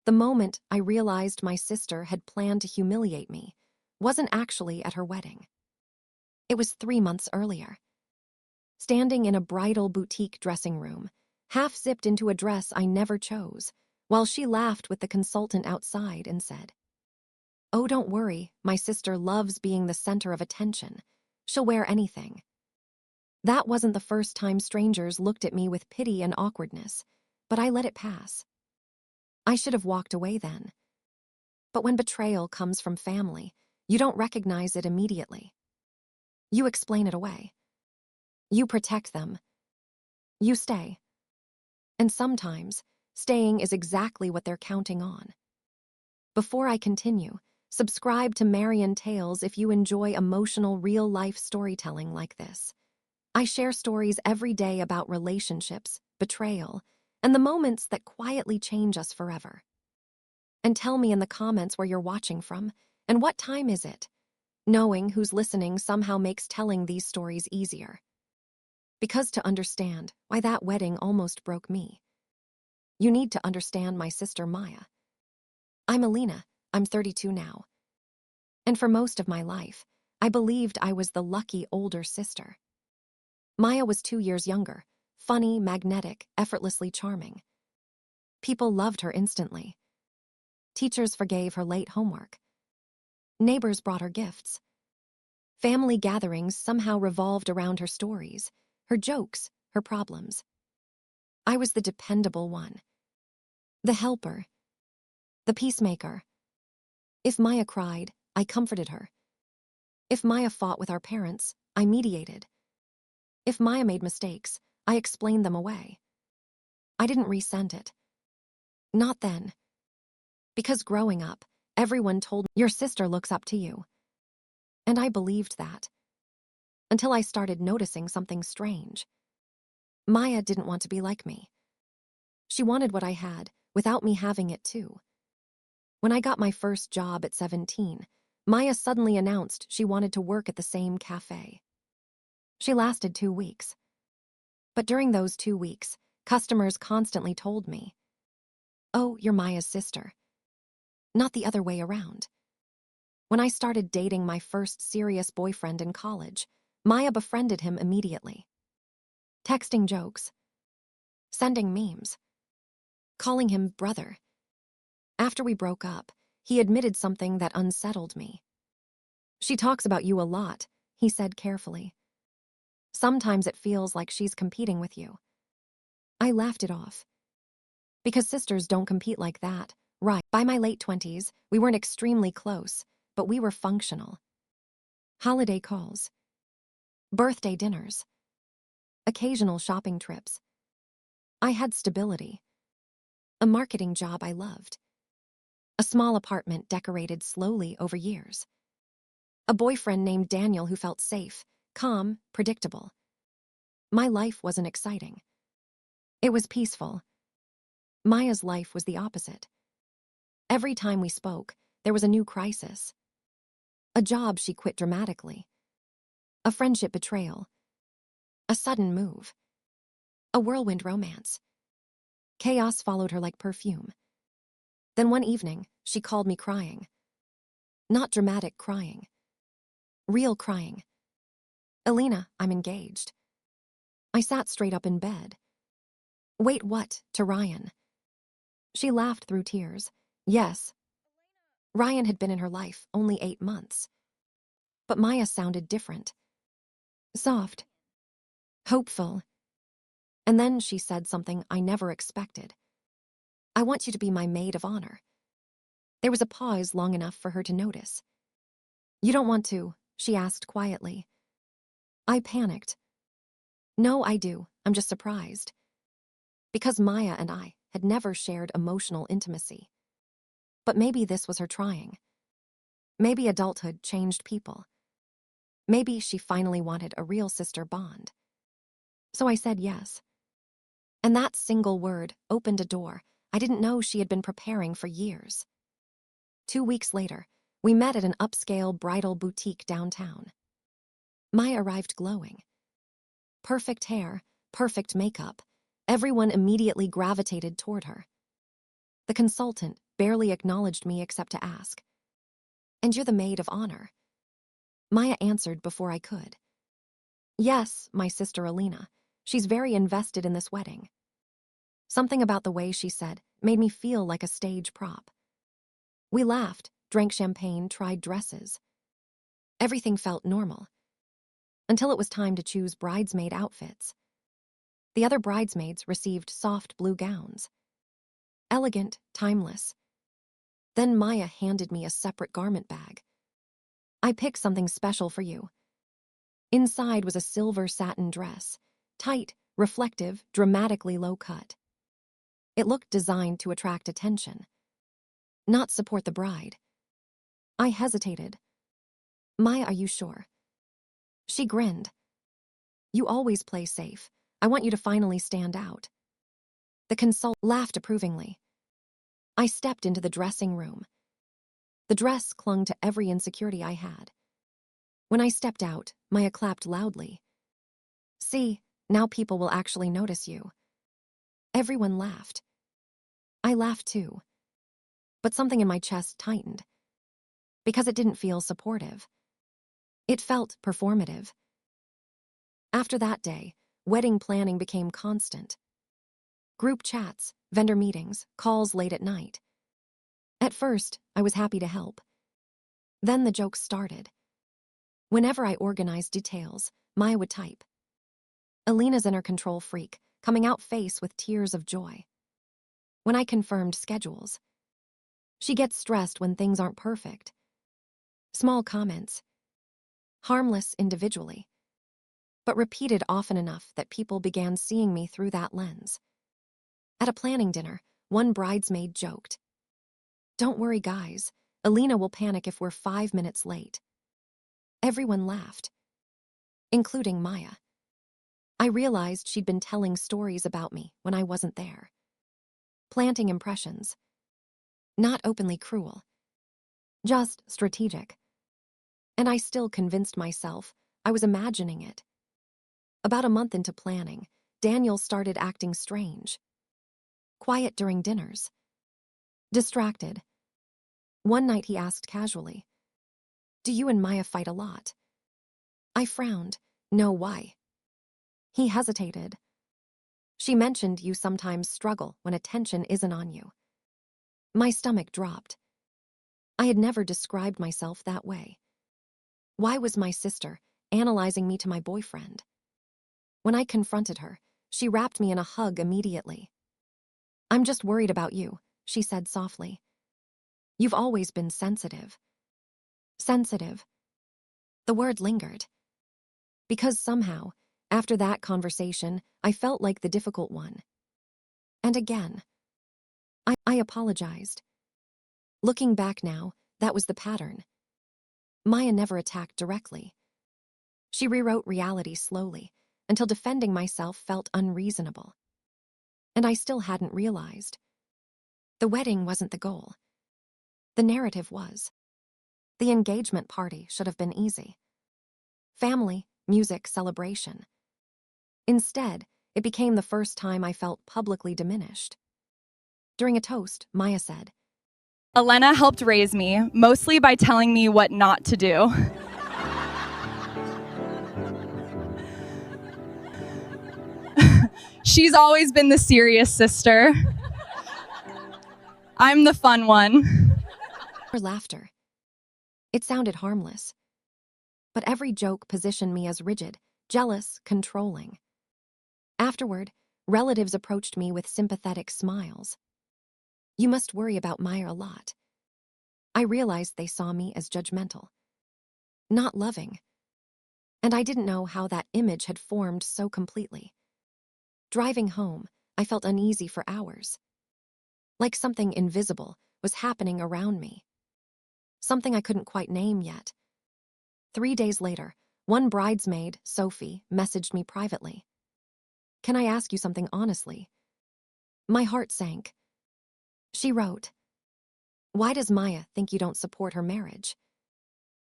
The moment I realized my sister had planned to humiliate me wasn't actually at her wedding. It was 3 months earlier. Standing in a bridal boutique dressing room, half-zipped into a dress I never chose, while she laughed with the consultant outside and said, "Oh, don't worry, my sister loves being the center of attention. She'll wear anything." That wasn't the first time strangers looked at me with pity and awkwardness, but I let it pass. I should have walked away then. But when betrayal comes from family, you don't recognize it immediately. You explain it away. You protect them. You stay. And sometimes, staying is exactly what they're counting on. Before I continue, subscribe to Marrianne Tales if you enjoy emotional real-life storytelling like this. I share stories every day about relationships, betrayal, and the moments that quietly change us forever. And tell me in the comments where you're watching from, and what time is it? Knowing who's listening somehow makes telling these stories easier. Because to understand why that wedding almost broke me, you need to understand my sister Maya. I'm Alina, I'm 32 now. And for most of my life, I believed I was the lucky older sister. Maya was 2 years younger, funny, magnetic, effortlessly charming. People loved her instantly. Teachers forgave her late homework. Neighbors brought her gifts. Family gatherings somehow revolved around her stories, her jokes, her problems. I was the dependable one. The helper. The peacemaker. If Maya cried, I comforted her. If Maya fought with our parents, I mediated. If Maya made mistakes, I explained them away. I didn't resent it. Not then. Because growing up, everyone told me, "Your sister looks up to you." And I believed that. Until I started noticing something strange. Maya didn't want to be like me. She wanted what I had, without me having it too. When I got my first job at 17, Maya suddenly announced she wanted to work at the same cafe. She lasted 2 weeks. But during those 2 weeks, customers constantly told me, "Oh, you're Maya's sister." Not the other way around. When I started dating my first serious boyfriend in college, Maya befriended him immediately. Texting jokes. Sending memes. Calling him brother. After we broke up, he admitted something that unsettled me. "She talks about you a lot," he said carefully. "Sometimes it feels like she's competing with you." I laughed it off. Because sisters don't compete like that, right? By my late 20s, we weren't extremely close, but we were functional. Holiday calls. Birthday dinners. Occasional shopping trips. I had stability. A marketing job I loved. A small apartment decorated slowly over years. A boyfriend named Daniel who felt safe, calm, predictable. My life wasn't exciting. It was peaceful. Maya's life was the opposite. Every time we spoke, there was a new crisis. A job she quit dramatically. A friendship betrayal. A sudden move. A whirlwind romance. Chaos followed her like perfume. Then one evening, she called me crying. Not dramatic crying. Real crying. "Alina, I'm engaged." I sat straight up in bed. "Wait, what?" to Ryan. She laughed through tears. Yes. Ryan had been in her life only 8 months. But Maya sounded different. Soft. Hopeful. And then she said something I never expected. "I want you to be my maid of honor." There was a pause long enough for her to notice. "You don't want to?" she asked quietly. I panicked. "No, I do. I'm just surprised." Because Maya and I had never shared emotional intimacy. But maybe this was her trying. Maybe adulthood changed people. Maybe she finally wanted a real sister bond. So I said yes. And that single word opened a door I didn't know she had been preparing for years. 2 weeks later, we met at an upscale bridal boutique downtown. Maya arrived glowing. Perfect hair, perfect makeup. Everyone immediately gravitated toward her. The consultant, barely acknowledged me except to ask, "And you're the maid of honor?" Maya answered before I could. "Yes, my sister Alina. She's very invested in this wedding." Something about the way she said made me feel like a stage prop. We laughed, drank champagne, tried dresses. Everything felt normal. Until it was time to choose bridesmaid outfits. The other bridesmaids received soft blue gowns. Elegant, timeless. Then Maya handed me a separate garment bag. "I picked something special for you." Inside was a silver satin dress, tight, reflective, dramatically low cut. It looked designed to attract attention, not support the bride. I hesitated. "Maya, are you sure?" She grinned. "You always play safe. I want you to finally stand out." The consul laughed approvingly. I stepped into the dressing room. The dress clung to every insecurity I had. When I stepped out, Maya clapped loudly. "See, now people will actually notice you." Everyone laughed. I laughed too. But something in my chest tightened. Because it didn't feel supportive. It felt performative. After that day, wedding planning became constant. Group chats, vendor meetings, calls late at night. At first, I was happy to help. Then the jokes started. Whenever I organized details, Maya would type, "Alina's in her control freak, coming out face with tears of joy." When I confirmed schedules, "She gets stressed when things aren't perfect." Small comments. Harmless individually, but repeated often enough that people began seeing me through that lens. At a planning dinner, one bridesmaid joked, "Don't worry, guys. Alina will panic if we're 5 minutes late." Everyone laughed, including Maya. I realized she'd been telling stories about me when I wasn't there. Planting impressions. Not openly cruel. Just strategic. And I still convinced myself I was imagining it. About a month into planning, Daniel started acting strange. Quiet during dinners. Distracted. One night he asked casually, "Do you and Maya fight a lot?" I frowned. "No, why?" He hesitated. "She mentioned you sometimes struggle when attention isn't on you." My stomach dropped. I had never described myself that way. Why was my sister analyzing me to my boyfriend? When I confronted her, she wrapped me in a hug immediately. "I'm just worried about you," she said softly. "You've always been sensitive." Sensitive. The word lingered. Because somehow, after that conversation, I felt like the difficult one. And again, I apologized. Looking back now, that was the pattern. Maya never attacked directly. She rewrote reality slowly, until defending myself felt unreasonable. And I still hadn't realized. The wedding wasn't the goal. The narrative was. The engagement party should have been easy. Family, music, celebration. Instead, it became the first time I felt publicly diminished. During a toast, Maya said, "Elena helped raise me, mostly by telling me what not to do." "She's always been the serious sister. I'm the fun one." Her laughter. It sounded harmless. But every joke positioned me as rigid, jealous, controlling. Afterward, relatives approached me with sympathetic smiles. "You must worry about Maya a lot." I realized they saw me as judgmental, not loving. And I didn't know how that image had formed so completely. Driving home, I felt uneasy for hours. Like something invisible was happening around me. Something I couldn't quite name yet. 3 days later, one bridesmaid, Sophie, messaged me privately. "Can I ask you something honestly?" My heart sank. She wrote, "Why does Maya think you don't support her marriage?"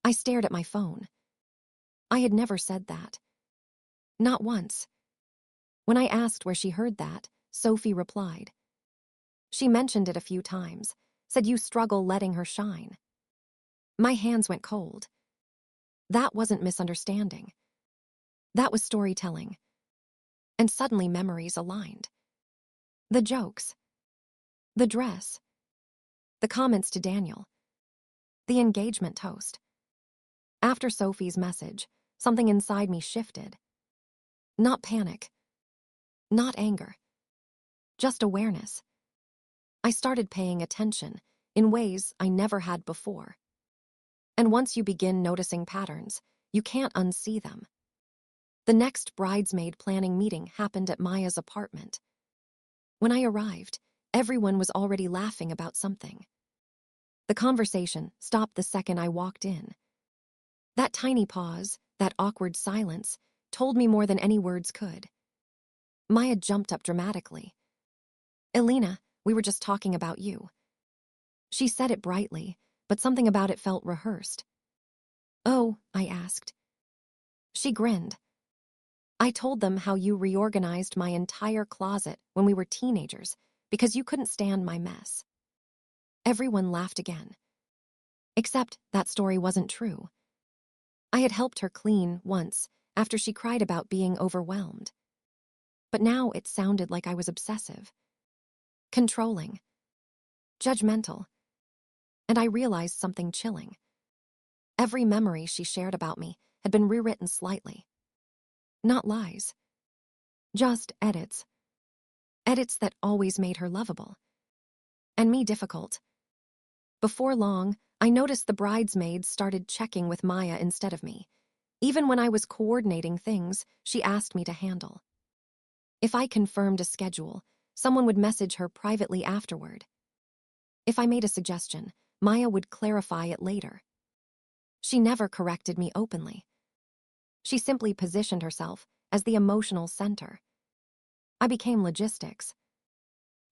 I stared at my phone. I had never said that. Not once. When I asked where she heard that, Sophie replied. She mentioned it a few times, said you struggle letting her shine. My hands went cold. That wasn't misunderstanding. That was storytelling. And suddenly memories aligned. The jokes. The dress. The comments to Daniel. The engagement toast. After Sophie's message, something inside me shifted. Not panic. Not anger. Just awareness. I started paying attention in ways I never had before. And once you begin noticing patterns, you can't unsee them. The next bridesmaid planning meeting happened at Maya's apartment. When I arrived, everyone was already laughing about something. The conversation stopped the second I walked in. That tiny pause, that awkward silence, told me more than any words could. Maya jumped up dramatically. "Elena, we were just talking about you." She said it brightly, but something about it felt rehearsed. "Oh," I asked. She grinned. "I told them how you reorganized my entire closet when we were teenagers because you couldn't stand my mess." Everyone laughed again. Except that story wasn't true. I had helped her clean once after she cried about being overwhelmed. But now it sounded like I was obsessive, controlling, judgmental. And I realized something chilling. Every memory she shared about me had been rewritten slightly. Not lies. Just edits. Edits that always made her lovable. And me difficult. Before long, I noticed the bridesmaids started checking with Maya instead of me. Even when I was coordinating things she asked me to handle. If I confirmed a schedule, someone would message her privately afterward. If I made a suggestion, Maya would clarify it later. She never corrected me openly. She simply positioned herself as the emotional center. I became logistics.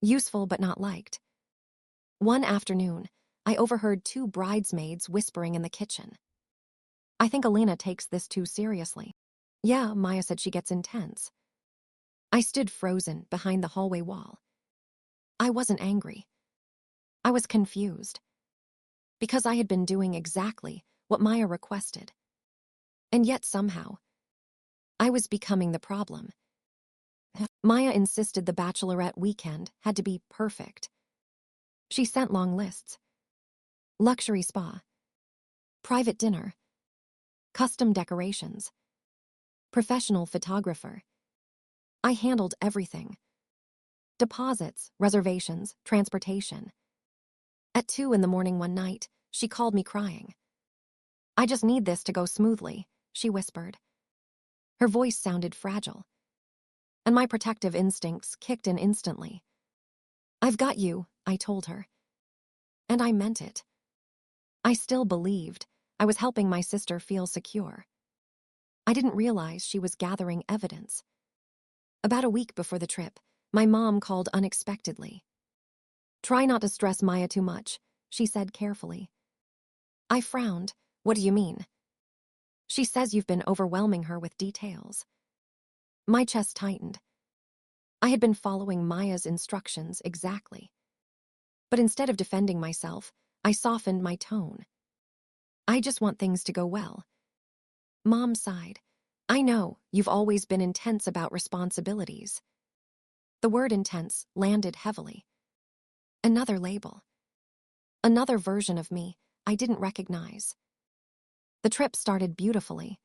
Useful but not liked. One afternoon, I overheard two bridesmaids whispering in the kitchen. "I think Elena takes this too seriously." "Yeah," Maya said, "she gets intense." I stood frozen behind the hallway wall. I wasn't angry. I was confused. Because I had been doing exactly what Maya requested. And yet somehow, I was becoming the problem. Maya insisted the bachelorette weekend had to be perfect. She sent long lists. Luxury spa. Private dinner. Custom decorations. Professional photographer. I handled everything. Deposits, reservations, transportation. At 2 a.m. one night, she called me crying. "I just need this to go smoothly," she whispered. Her voice sounded fragile. And my protective instincts kicked in instantly. "I've got you," I told her. And I meant it. I still believed I was helping my sister feel secure. I didn't realize she was gathering evidence. About a week before the trip, my mom called unexpectedly. "Try not to stress Maya too much," she said carefully. I frowned. "What do you mean?" "She says you've been overwhelming her with details." My chest tightened. I had been following Maya's instructions exactly. But instead of defending myself, I softened my tone. "I just want things to go well." Mom sighed. "I know, you've always been intense about responsibilities." The word intense landed heavily. Another label. Another version of me I didn't recognize. The trip started beautifully.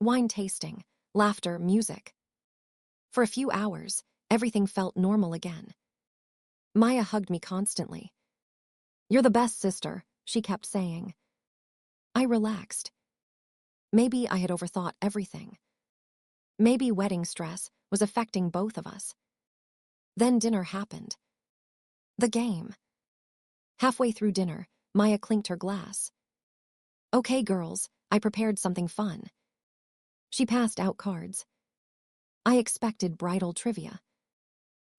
Wine tasting, laughter, music. For a few hours, everything felt normal again. Maya hugged me constantly. "You're the best sister," she kept saying. I relaxed. Maybe I had overthought everything. Maybe wedding stress was affecting both of us. Then dinner happened. The game. Halfway through dinner, Maya clinked her glass. "Okay, girls, I prepared something fun." She passed out cards. I expected bridal trivia.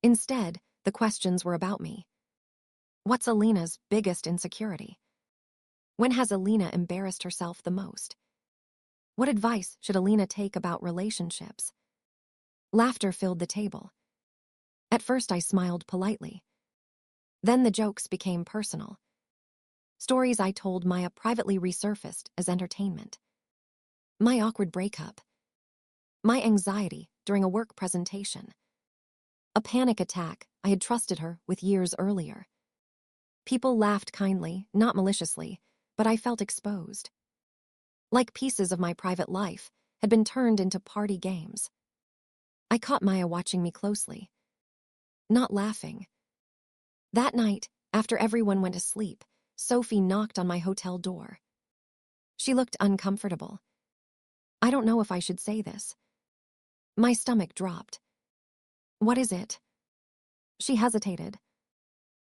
Instead, the questions were about me. What's Elena's biggest insecurity? When has Elena embarrassed herself the most? What advice should Elena take about relationships? Laughter filled the table. At first I smiled politely. Then the jokes became personal. Stories I told Maya privately resurfaced as entertainment. My awkward breakup. My anxiety during a work presentation. A panic attack I had trusted her with years earlier. People laughed kindly, not maliciously, but I felt exposed. Like pieces of my private life had been turned into party games. I caught Maya watching me closely, not laughing. That night, after everyone went to sleep, Sophie knocked on my hotel door. She looked uncomfortable. I don't know if I should say this. My stomach dropped. What is it? She hesitated.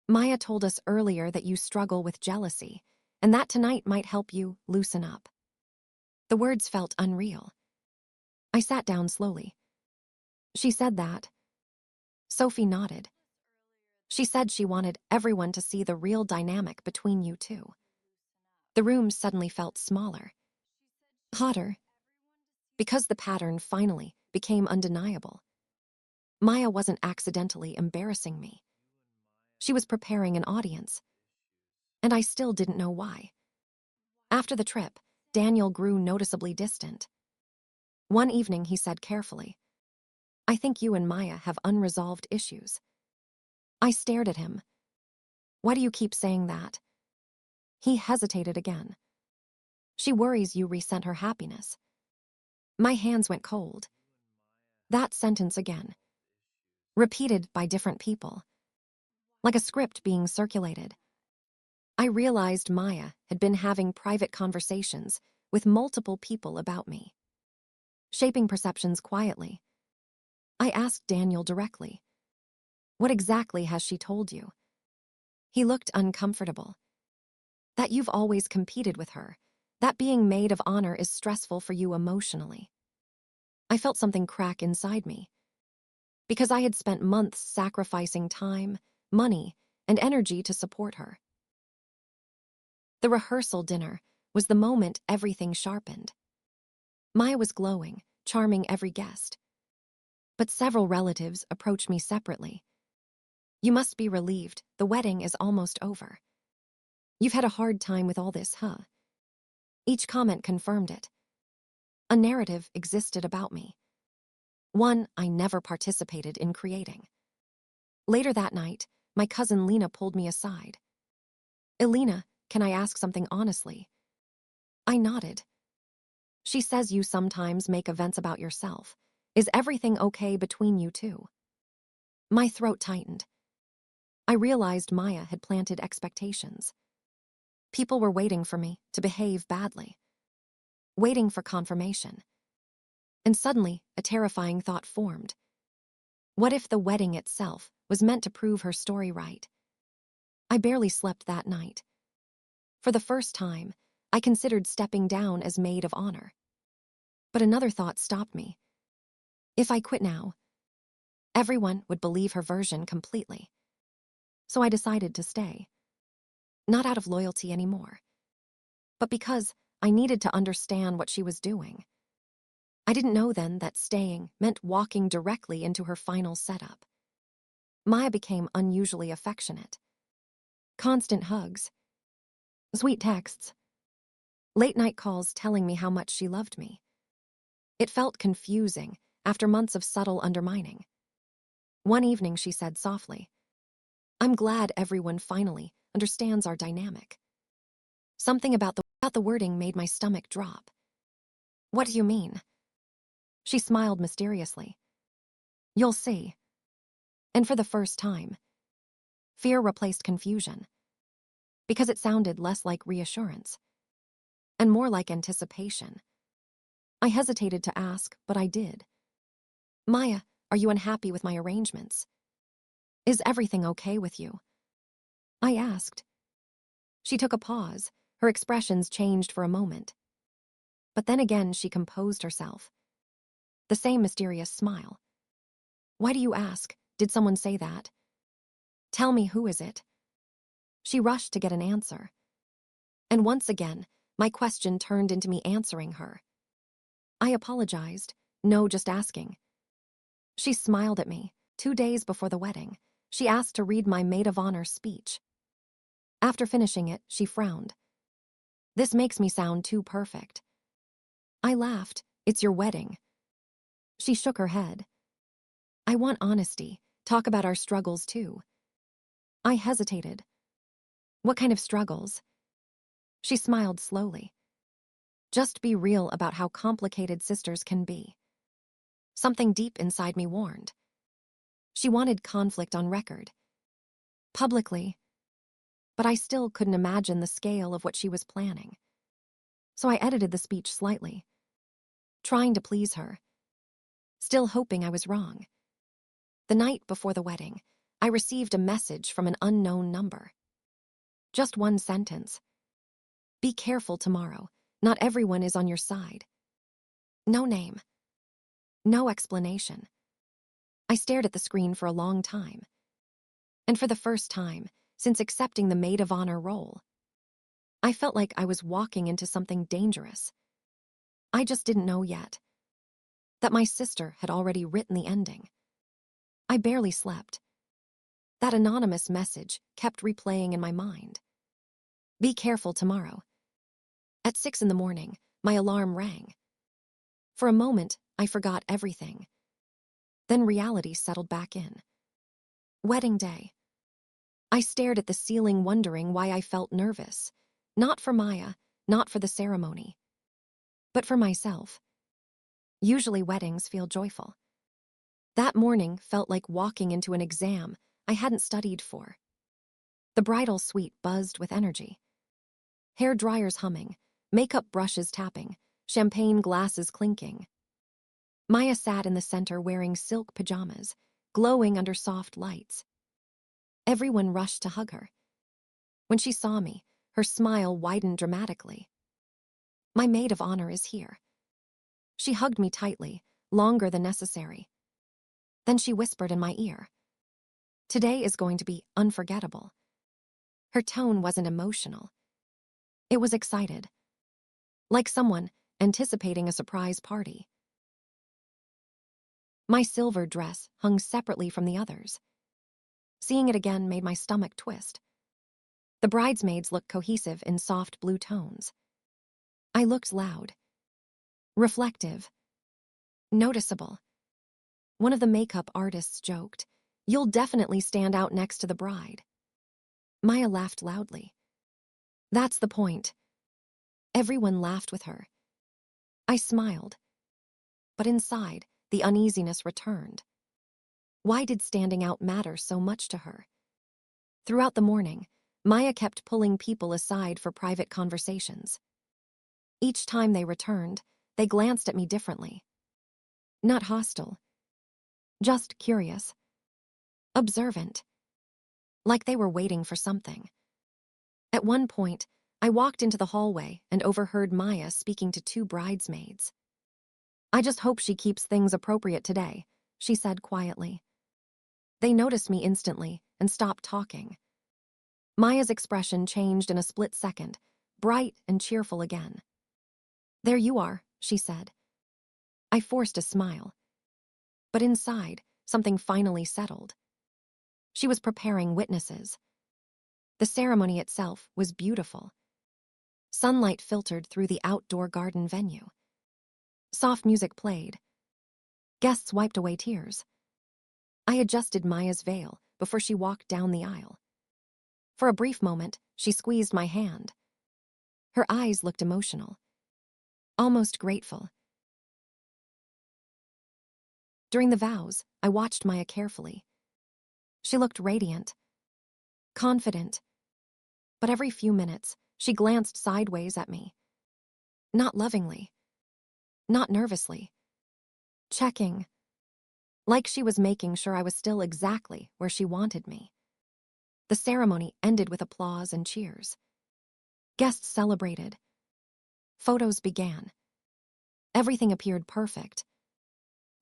Maya told us earlier that you struggle with jealousy, and that tonight might help you loosen up. The words felt unreal. I sat down slowly. She said that. Sophie nodded. She said she wanted everyone to see the real dynamic between you two. The room suddenly felt smaller, hotter, because the pattern finally became undeniable. Maya wasn't accidentally embarrassing me. She was preparing an audience, and I still didn't know why. After the trip, Daniel grew noticeably distant. One evening he said carefully, "I think you and Maya have unresolved issues." I stared at him. "Why do you keep saying that?" He hesitated again. "She worries you resent her happiness." My hands went cold. That sentence again, repeated by different people, like a script being circulated. I realized Maya had been having private conversations with multiple people about me, shaping perceptions quietly. I asked Daniel directly, "What exactly has she told you?" He looked uncomfortable. "That you've always competed with her, that being maid of honor is stressful for you emotionally." I felt something crack inside me, because I had spent months sacrificing time, money, and energy to support her. The rehearsal dinner was the moment everything sharpened. Maya was glowing, charming every guest. But several relatives approached me separately. "You must be relieved, the wedding is almost over. You've had a hard time with all this, huh?" Each comment confirmed it. A narrative existed about me, one I never participated in creating. Later that night, my cousin Lena pulled me aside. "Elena, can I ask something honestly?" I nodded. "She says you sometimes make events about yourself. Is everything okay between you two?" My throat tightened. I realized Maya had planted expectations. People were waiting for me to behave badly, waiting for confirmation. And suddenly, a terrifying thought formed. What if the wedding itself was meant to prove her story right? I barely slept that night. For the first time, I considered stepping down as maid of honor. But another thought stopped me. If I quit now, everyone would believe her version completely. So I decided to stay. Not out of loyalty anymore, but because I needed to understand what she was doing. I didn't know then that staying meant walking directly into her final setup. Maya became unusually affectionate. Constant hugs, sweet texts, late-night calls telling me how much she loved me. It felt confusing after months of subtle undermining. One evening she said softly, "I'm glad everyone finally understands our dynamic." Something about the wording made my stomach drop. "What do you mean?" She smiled mysteriously. "You'll see." And for the first time, fear replaced confusion, because it sounded less like reassurance and more like anticipation. I hesitated to ask, but I did. "Maya, are you unhappy with my arrangements? Is everything okay with you?" I asked. She took a pause. Her expressions changed for a moment. But then again she composed herself. The same mysterious smile. "Why do you ask? Did someone say that?" "Tell me, who is it?" She rushed to get an answer. And once again, my question turned into me answering her. I apologized. "No, just asking." She smiled at me. 2 days before the wedding, She asked to read my maid of honor speech. After finishing it, she frowned. This makes me sound too perfect. I laughed. It's your wedding. She shook her head. I want honesty. Talk about our struggles too. I hesitated. What kind of struggles? She smiled slowly. Just be real about how complicated sisters can be. Something deep inside me warned. She wanted conflict on record. Publicly. But I still couldn't imagine the scale of what she was planning. So I edited the speech slightly, trying to please her, still hoping I was wrong. The night before the wedding, I received a message from an unknown number. Just one sentence. Be careful tomorrow. Not everyone is on your side. No name. No explanation. I stared at the screen for a long time. And for the first time, since accepting the maid of honor role, I felt like I was walking into something dangerous. I just didn't know yet that my sister had already written the ending. I barely slept. That anonymous message kept replaying in my mind. Be careful tomorrow. At 6 a.m, my alarm rang. For a moment, I forgot everything. Then reality settled back in. Wedding day. I stared at the ceiling, wondering why I felt nervous. Not for Maya, not for the ceremony, but for myself. Usually weddings feel joyful. That morning felt like walking into an exam I hadn't studied for. The bridal suite buzzed with energy. Hair dryers humming, makeup brushes tapping, champagne glasses clinking. Maya sat in the center wearing silk pajamas, glowing under soft lights. Everyone rushed to hug her. When she saw me, her smile widened dramatically. My maid of honor is here. She hugged me tightly, longer than necessary. Then she whispered in my ear. Today is going to be unforgettable. Her tone wasn't emotional. It was excited. Like someone anticipating a surprise party. My silver dress hung separately from the others. Seeing it again made my stomach twist. The bridesmaids looked cohesive in soft blue tones. I looked loud. Reflective. Noticeable. One of the makeup artists joked, "You'll definitely stand out next to the bride." Maya laughed loudly. That's the point. Everyone laughed with her. I smiled. But inside, the uneasiness returned. Why did standing out matter so much to her? Throughout the morning, Maya kept pulling people aside for private conversations. Each time they returned, they glanced at me differently. Not hostile. Just curious. Observant. Like they were waiting for something. At one point, I walked into the hallway and overheard Maya speaking to two bridesmaids. I just hope she keeps things appropriate today, she said quietly. They noticed me instantly and stopped talking. Maya's expression changed in a split second, bright and cheerful again. There you are, she said. I forced a smile. But inside, something finally settled. She was preparing witnesses. The ceremony itself was beautiful. Sunlight filtered through the outdoor garden venue. Soft music played. Guests wiped away tears. I adjusted Maya's veil before she walked down the aisle. For a brief moment, she squeezed my hand. Her eyes looked emotional. Almost grateful. During the vows, I watched Maya carefully. She looked radiant, confident, but every few minutes, she glanced sideways at me. Not lovingly, not nervously, checking, like she was making sure I was still exactly where she wanted me. The ceremony ended with applause and cheers. Guests celebrated. Photos began. Everything appeared perfect.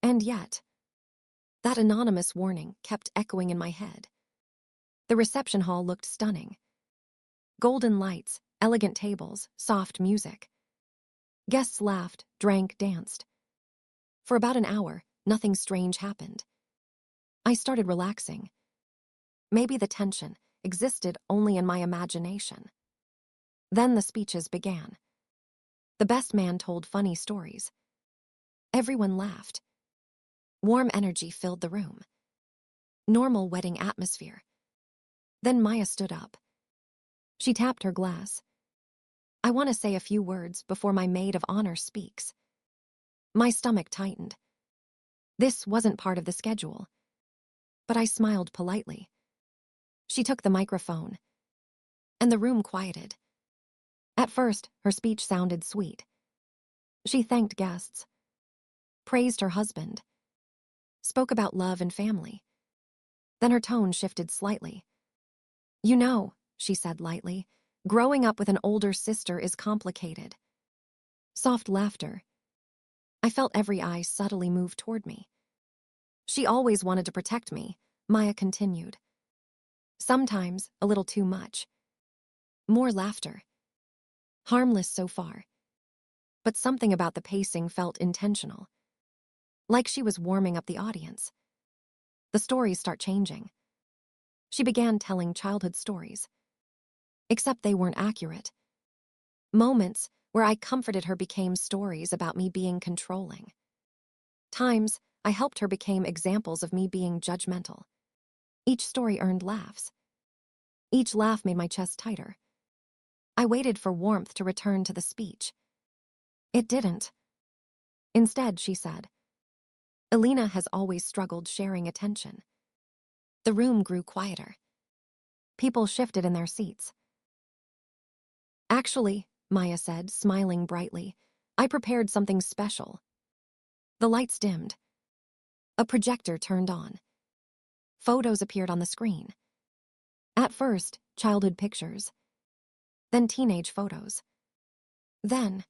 And yet, that anonymous warning kept echoing in my head. The reception hall looked stunning. Golden lights, elegant tables, soft music. Guests laughed, drank, danced. For about an hour, nothing strange happened. I started relaxing. Maybe the tension existed only in my imagination. Then the speeches began. The best man told funny stories. Everyone laughed. Warm energy filled the room. Normal wedding atmosphere. Then Maya stood up. She tapped her glass. I want to say a few words before my maid of honor speaks. My stomach tightened. This wasn't part of the schedule. But I smiled politely. She took the microphone, and the room quieted. At first, her speech sounded sweet. She thanked guests, praised her husband, spoke about love and family. Then her tone shifted slightly. You know, she said lightly, growing up with an older sister is complicated. Soft laughter. I felt every eye subtly move toward me. She always wanted to protect me, Maya continued. Sometimes a little too much. More laughter. Harmless so far. But something about the pacing felt intentional. Like she was warming up the audience. The stories start changing. She began telling childhood stories. Except they weren't accurate. Moments where I comforted her became stories about me being controlling. Times I helped her became examples of me being judgmental. Each story earned laughs. Each laugh made my chest tighter. I waited for warmth to return to the speech. It didn't. Instead, she said, Elena has always struggled sharing attention. The room grew quieter. People shifted in their seats. Actually, Maya said, smiling brightly, I prepared something special. The lights dimmed. A projector turned on. Photos appeared on the screen. At first, childhood pictures. Then teenage photos. Then,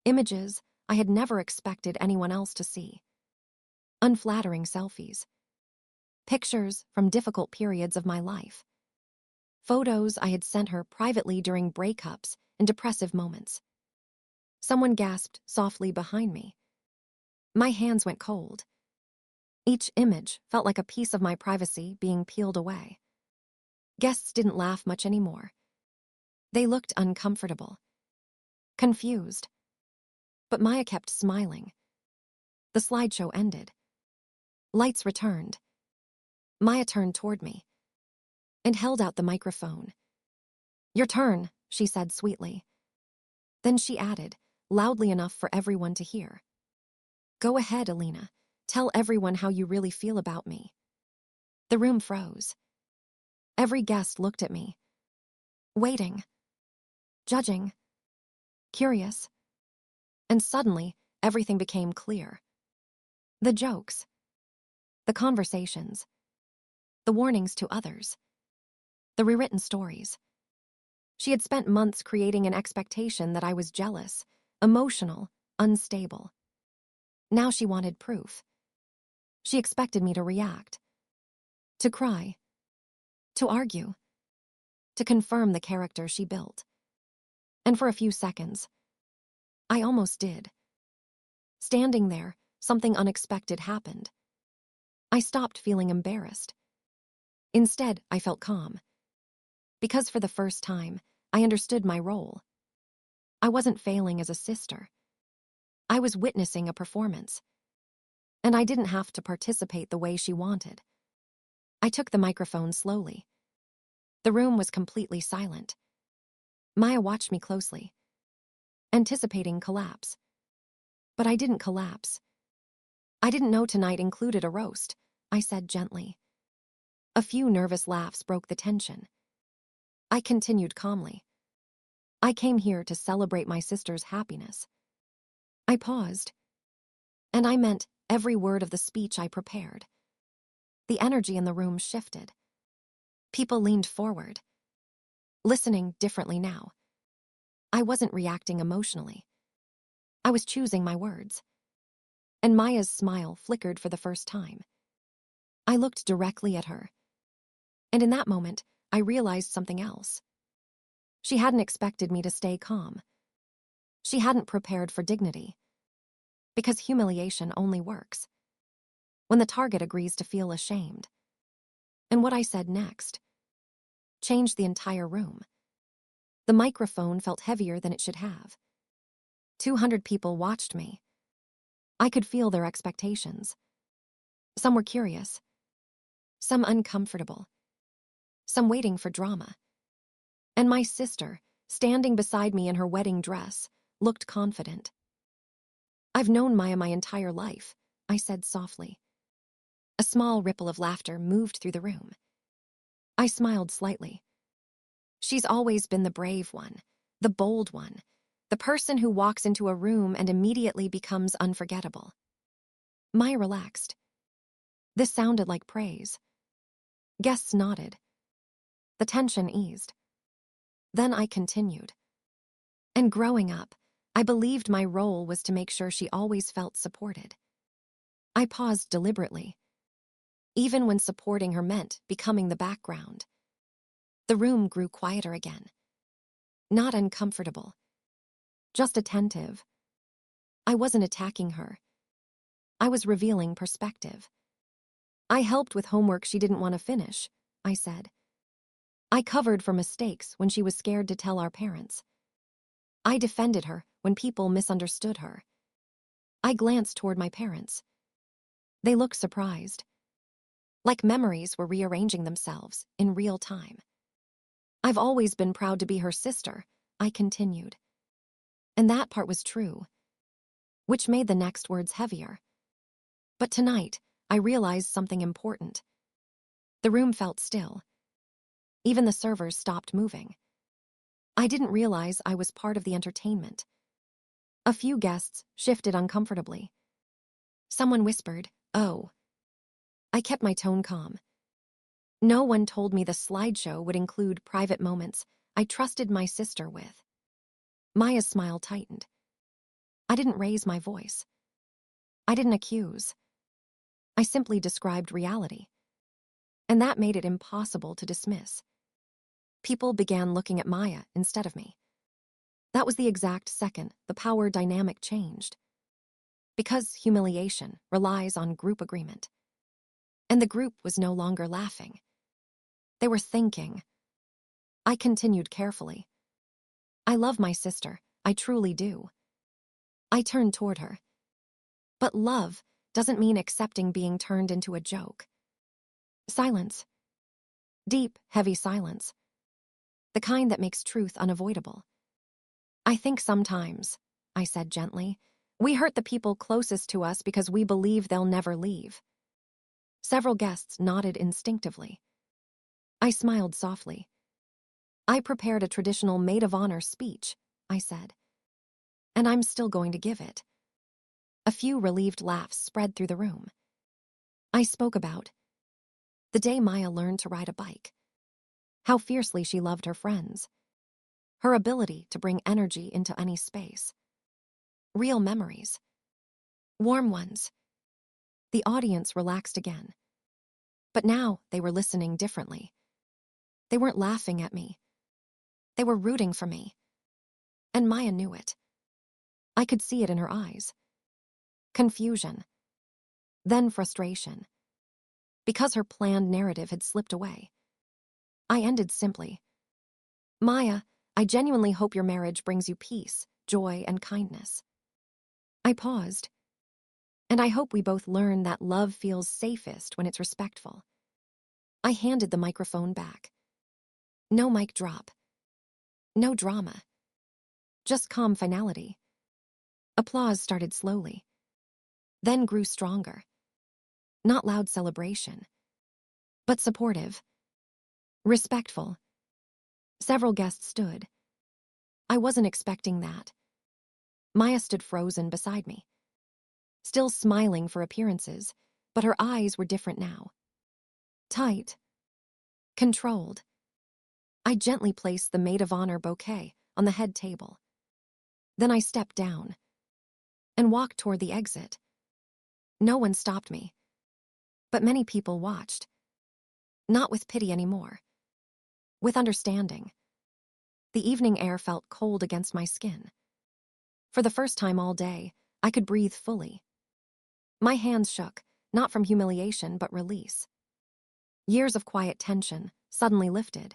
images I had never expected anyone else to see. Unflattering selfies. Pictures from difficult periods of my life. Photos I had sent her privately during breakups and depressive moments. Someone gasped softly behind me. My hands went cold. Each image felt like a piece of my privacy being peeled away. Guests didn't laugh much anymore. They looked uncomfortable. Confused. But Maya kept smiling. The slideshow ended. Lights returned. Maya turned toward me and held out the microphone. Your turn, she said sweetly. Then she added, loudly enough for everyone to hear. Go ahead, Elena. Tell everyone how you really feel about me. The room froze. Every guest looked at me. Waiting. Judging. Curious. And suddenly, everything became clear. The jokes. The conversations. The warnings to others. The rewritten stories. She had spent months creating an expectation that I was jealous, emotional, unstable. Now she wanted proof. She expected me to react. To cry. To argue. To confirm the character she built. And for a few seconds, I almost did. Standing there, something unexpected happened. I stopped feeling embarrassed. Instead, I felt calm. Because for the first time, I understood my role. I wasn't failing as a sister. I was witnessing a performance. And I didn't have to participate the way she wanted. I took the microphone slowly. The room was completely silent. Maya watched me closely, anticipating collapse. But I didn't collapse. I didn't know tonight included a roast, I said gently. A few nervous laughs broke the tension. I continued calmly. I came here to celebrate my sister's happiness. I paused. And I meant every word of the speech I prepared. The energy in the room shifted. People leaned forward, listening differently now. I wasn't reacting emotionally. I was choosing my words. And Maya's smile flickered for the first time. I looked directly at her. And in that moment, I realized something else. She hadn't expected me to stay calm. She hadn't prepared for dignity. Because humiliation only works when the target agrees to feel ashamed. And what I said next changed the entire room. The microphone felt heavier than it should have. 200 people watched me. I could feel their expectations. Some were curious, some uncomfortable, some waiting for drama. And my sister, standing beside me in her wedding dress, looked confident. "I've known Maya my entire life," I said softly. A small ripple of laughter moved through the room. I smiled slightly. "She's always been the brave one, the bold one, the person who walks into a room and immediately becomes unforgettable." Maya relaxed. This sounded like praise. Guests nodded. The tension eased. Then I continued. "And growing up, I believed my role was to make sure she always felt supported." I paused deliberately, even when supporting her meant becoming the background. The room grew quieter again. Not uncomfortable, just attentive. I wasn't attacking her. I was revealing perspective. "I helped with homework she didn't want to finish," I said. "I covered for mistakes when she was scared to tell our parents. I defended her when people misunderstood her." I glanced toward my parents. They looked surprised, like memories were rearranging themselves in real time. "I've always been proud to be her sister," I continued. And that part was true, which made the next words heavier. But tonight, I realized something important. The room felt still. Even the servers stopped moving. I didn't realize I was part of the entertainment. A few guests shifted uncomfortably. Someone whispered, "Oh." I kept my tone calm. No one told me the slideshow would include private moments I trusted my sister with. Maya's smile tightened. I didn't raise my voice. I didn't accuse. I simply described reality. And that made it impossible to dismiss. People began looking at Maya instead of me. That was the exact second the power dynamic changed. Because humiliation relies on group agreement. And the group was no longer laughing. They were thinking. I continued carefully. "I love my sister, I truly do." I turned toward her. "But love doesn't mean accepting being turned into a joke." Silence. Deep, heavy silence. The kind that makes truth unavoidable. "I think sometimes," I said gently, "we hurt the people closest to us because we believe they'll never leave." Several guests nodded instinctively. I smiled softly. "I prepared a traditional maid of honor speech," I said. "And I'm still going to give it." A few relieved laughs spread through the room. I spoke about the day Maya learned to ride a bike, how fiercely she loved her friends, her ability to bring energy into any space. Real memories. Warm ones. The audience relaxed again. But now they were listening differently. They weren't laughing at me. They were rooting for me. And Maya knew it. I could see it in her eyes. Confusion. Then frustration. Because her planned narrative had slipped away. I ended simply. "Maya, I genuinely hope your marriage brings you peace, joy, and kindness." I paused. "And I hope we both learn that love feels safest when it's respectful." I handed the microphone back. No mic drop. No drama. Just calm finality. Applause started slowly. Then grew stronger. Not loud celebration. But supportive. Respectful. Several guests stood. I wasn't expecting that. Maya stood frozen beside me. Still smiling for appearances, but her eyes were different now. Tight. Controlled. I gently placed the maid of honor bouquet on the head table. Then I stepped down and walked toward the exit. No one stopped me, but many people watched. Not with pity anymore. With understanding. The evening air felt cold against my skin. For the first time all day, I could breathe fully. My hands shook, not from humiliation but release. Years of quiet tension suddenly lifted.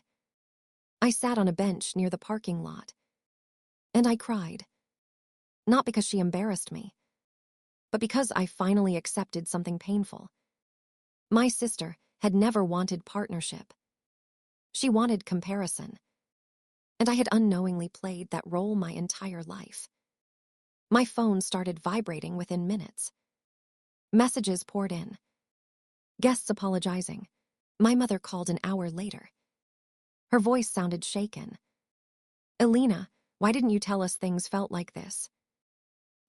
I sat on a bench near the parking lot, and I cried. Not because she embarrassed me, but because I finally accepted something painful. My sister had never wanted partnership. She wanted comparison, and I had unknowingly played that role my entire life. My phone started vibrating within minutes. Messages poured in. Guests apologizing. My mother called an hour later. Her voice sounded shaken. "Elena, why didn't you tell us things felt like this?"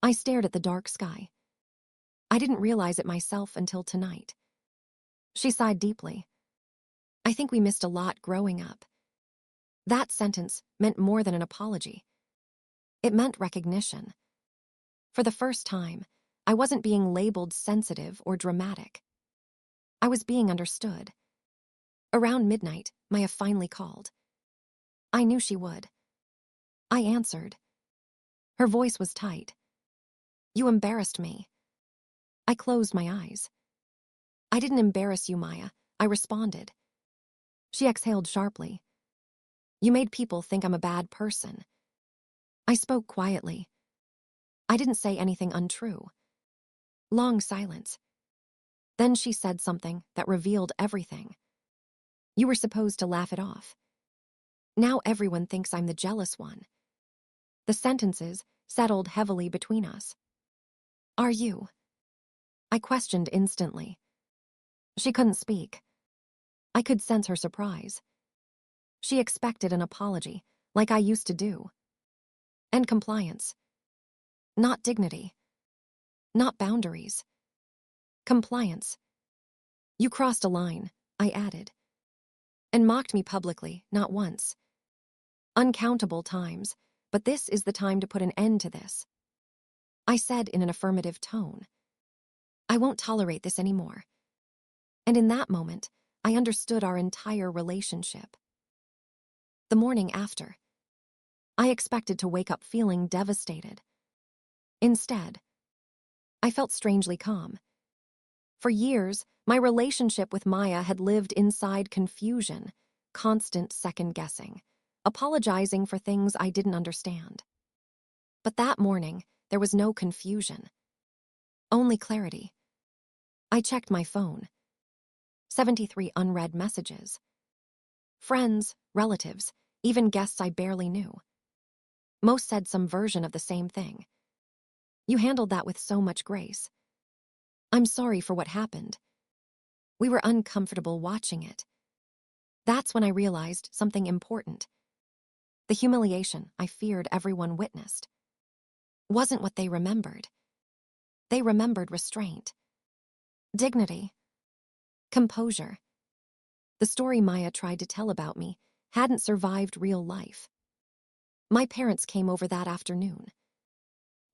I stared at the dark sky. I didn't realize it myself until tonight. She sighed deeply. "I think we missed a lot growing up." That sentence meant more than an apology. It meant recognition. For the first time, I wasn't being labeled sensitive or dramatic. I was being understood. Around midnight, Maya finally called. I knew she would. I answered. Her voice was tight. "You embarrassed me." I closed my eyes. "I didn't embarrass you, Maya," I responded. She exhaled sharply. "You made people think I'm a bad person." I spoke quietly. I didn't say anything untrue. Long silence. Then she said something that revealed everything. "You were supposed to laugh it off. Now everyone thinks I'm the jealous one." The sentences settled heavily between us. "Are you?" I questioned instantly. She couldn't speak. I could sense her surprise. She expected an apology, like I used to do. And compliance. Not dignity. Not boundaries. Compliance. "You crossed a line," I added. "And mocked me publicly, not once. Uncountable times, but this is the time to put an end to this." I said in an affirmative tone. "I won't tolerate this anymore." And in that moment, I understood our entire relationship. The morning after, I expected to wake up feeling devastated. Instead, I felt strangely calm. For years, my relationship with Maya had lived inside confusion, constant second-guessing, apologizing for things I didn't understand. But that morning, there was no confusion, only clarity. I checked my phone. 73 unread messages. Friends, relatives, even guests I barely knew. Most said some version of the same thing. "You handled that with so much grace." "I'm sorry for what happened." We were uncomfortable watching it. That's when I realized something important. The humiliation I feared everyone witnessed wasn't what they remembered. They remembered restraint, dignity, composure. The story Maya tried to tell about me hadn't survived real life. My parents came over that afternoon.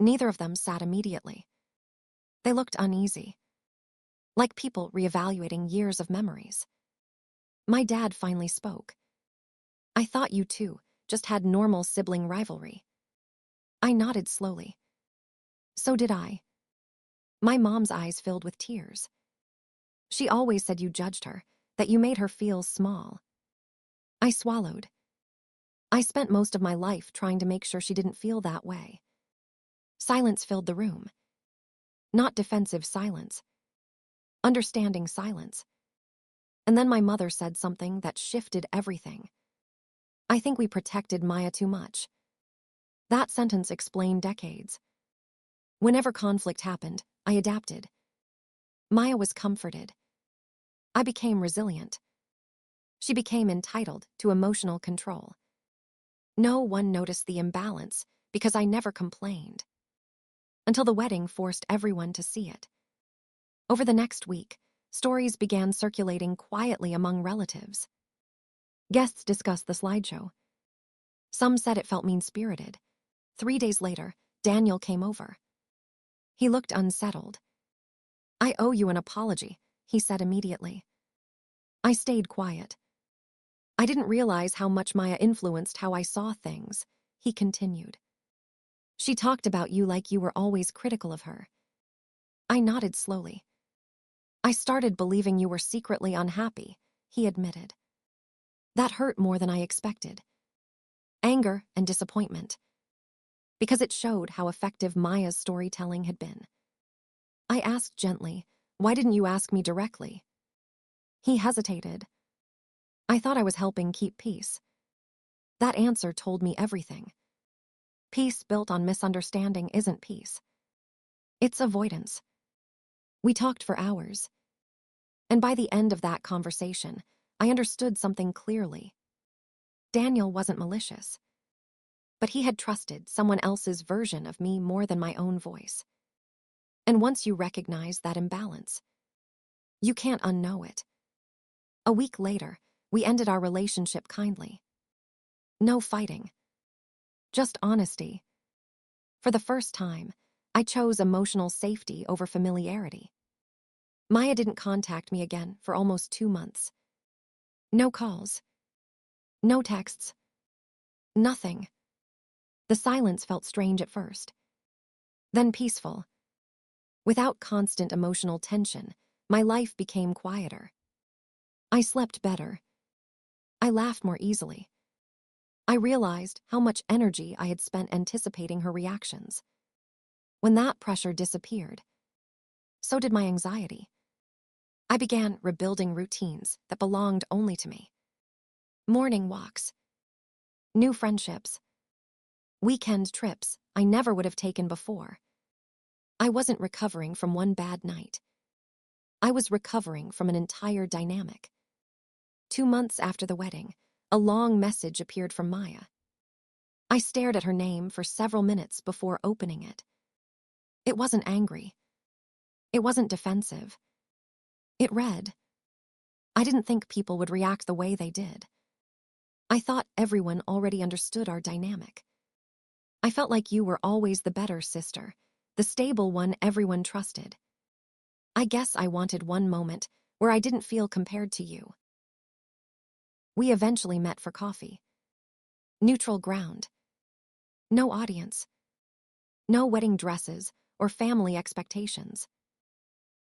Neither of them sat immediately. They looked uneasy, like people reevaluating years of memories. My dad finally spoke. "I thought you two just had normal sibling rivalry." I nodded slowly. "So did I." My mom's eyes filled with tears. "She always said you judged her, that you made her feel small." I swallowed. I spent most of my life trying to make sure she didn't feel that way. Silence filled the room. Not defensive silence. Understanding silence. And then my mother said something that shifted everything. "I think we protected Maya too much." That sentence explained decades. Whenever conflict happened, I adapted. Maya was comforted. I became resilient. She became entitled to emotional control. No one noticed the imbalance because I never complained. Until the wedding forced everyone to see it. Over the next week, stories began circulating quietly among relatives. Guests discussed the slideshow. Some said it felt mean-spirited. 3 days later, Daniel came over. He looked unsettled. "I owe you an apology," he said immediately. I stayed quiet. "I didn't realize how much Maya influenced how I saw things," he continued. "She talked about you like you were always critical of her." I nodded slowly. "I started believing you were secretly unhappy," he admitted. That hurt more than I expected. Anger and disappointment, because it showed how effective Maya's storytelling had been. I asked gently, "Why didn't you ask me directly?" He hesitated. I thought I was helping keep peace. That answer told me everything. Peace built on misunderstanding isn't peace. It's avoidance. We talked for hours. And by the end of that conversation, I understood something clearly. Daniel wasn't malicious, but he had trusted someone else's version of me more than my own voice. And once you recognize that imbalance, you can't unknow it. A week later, we ended our relationship kindly. No fighting. Just honesty. For the first time, I chose emotional safety over familiarity. Maya didn't contact me again for almost 2 months. No calls. No texts. Nothing. The silence felt strange at first. Then peaceful. Without constant emotional tension, my life became quieter. I slept better. I laughed more easily. I realized how much energy I had spent anticipating her reactions. When that pressure disappeared, so did my anxiety. I began rebuilding routines that belonged only to me. Morning walks, new friendships, weekend trips I never would have taken before. I wasn't recovering from one bad night. I was recovering from an entire dynamic. 2 months after the wedding, a long message appeared from Maya. I stared at her name for several minutes before opening it. It wasn't angry. It wasn't defensive. It read, "I didn't think people would react the way they did. I thought everyone already understood our dynamic. I felt like you were always the better sister, the stable one everyone trusted. I guess I wanted one moment where I didn't feel compared to you." We eventually met for coffee. Neutral ground. No audience. No wedding dresses or family expectations.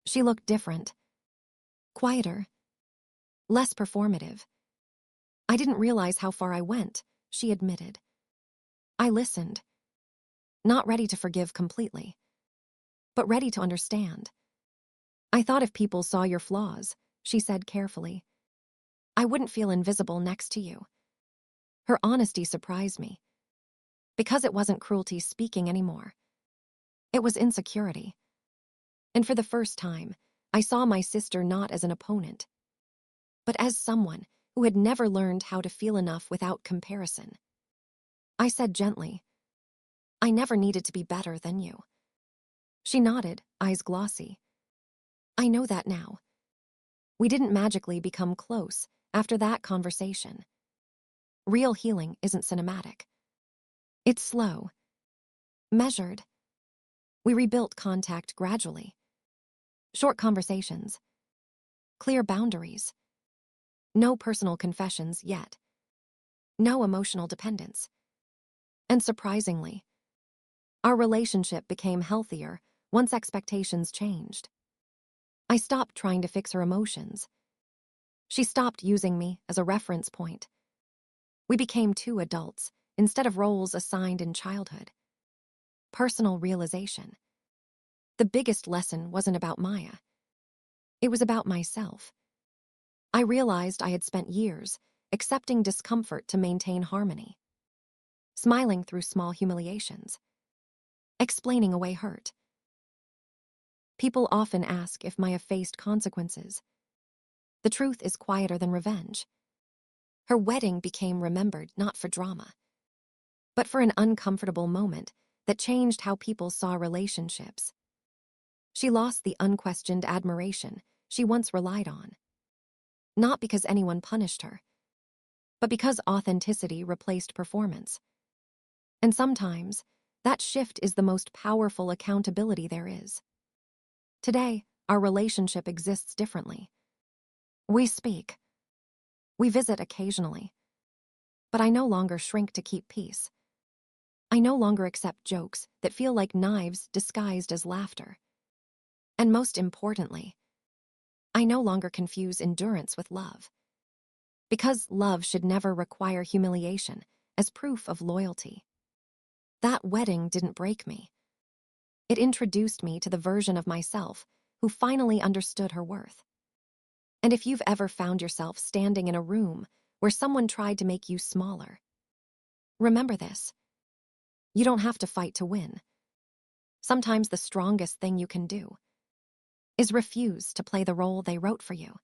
She looked different. Quieter. Less performative. "I didn't realize how far I went," she admitted. I listened. Not ready to forgive completely, but ready to understand. "I thought if people saw your flaws," she said carefully, "I wouldn't feel invisible next to you." Her honesty surprised me, because it wasn't cruelty speaking anymore. It was insecurity. And for the first time, I saw my sister not as an opponent, but as someone who had never learned how to feel enough without comparison. I said gently, "I never needed to be better than you." She nodded, eyes glossy. "I know that now." We didn't magically become close after that conversation. Real healing isn't cinematic. It's slow. Measured. We rebuilt contact gradually. Short conversations. Clear boundaries. No personal confessions yet. No emotional dependence. And surprisingly, our relationship became healthier once expectations changed. I stopped trying to fix her emotions. She stopped using me as a reference point. We became two adults instead of roles assigned in childhood. Personal realization. The biggest lesson wasn't about Maya. It was about myself. I realized I had spent years accepting discomfort to maintain harmony, smiling through small humiliations, explaining away hurt. People often ask if Maya faced consequences. The truth is quieter than revenge. Her wedding became remembered not for drama, but for an uncomfortable moment that changed how people saw relationships. She lost the unquestioned admiration she once relied on. Not because anyone punished her, but because authenticity replaced performance. And sometimes, that shift is the most powerful accountability there is. Today, our relationship exists differently. We speak. We visit occasionally. But I no longer shrink to keep peace. I no longer accept jokes that feel like knives disguised as laughter. And most importantly, I no longer confuse endurance with love. Because love should never require humiliation as proof of loyalty. That wedding didn't break me. It introduced me to the version of myself who finally understood her worth. And if you've ever found yourself standing in a room where someone tried to make you smaller, remember this: you don't have to fight to win. Sometimes the strongest thing you can do is refuse to play the role they wrote for you.